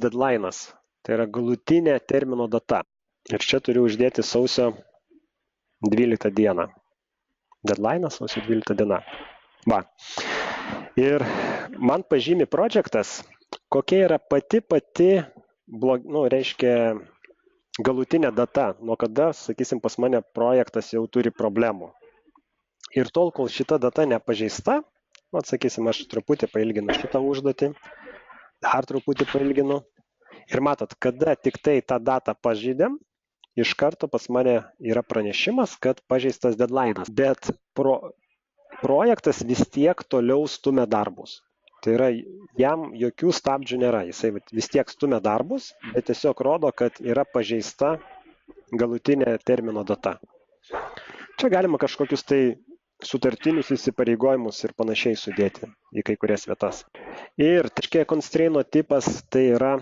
deadline'as, tai yra galutinė termino data. Ir čia turiu uždėti sausio 12 dieną. Deadline'as sausio 12 diena. Va. Ir man pažymi projektas, kokia yra pati reiškia galutinė data, nuo kada, sakysim, pas mane projektas jau turi problemų. Ir tol, kol šita data nepažeista, sakysim, aš truputį pailginu šitą užduotį, dar truputį pailginu. Ir matot, kada tik tai tą datą pažeidėm, iš karto pas mane yra pranešimas, kad pažeistas deadline'as. Bet projektas vis tiek toliau stumia darbus. Tai yra, jam jokių stabdžių nėra. Jisai vis tiek stumia darbus, bet tiesiog rodo, kad yra pažeista galutinė termino data. Čia galima kažkokius tai sutartinius įsipareigojimus ir panašiai sudėti į kai kurias vietas. Ir constrainto tipas tai yra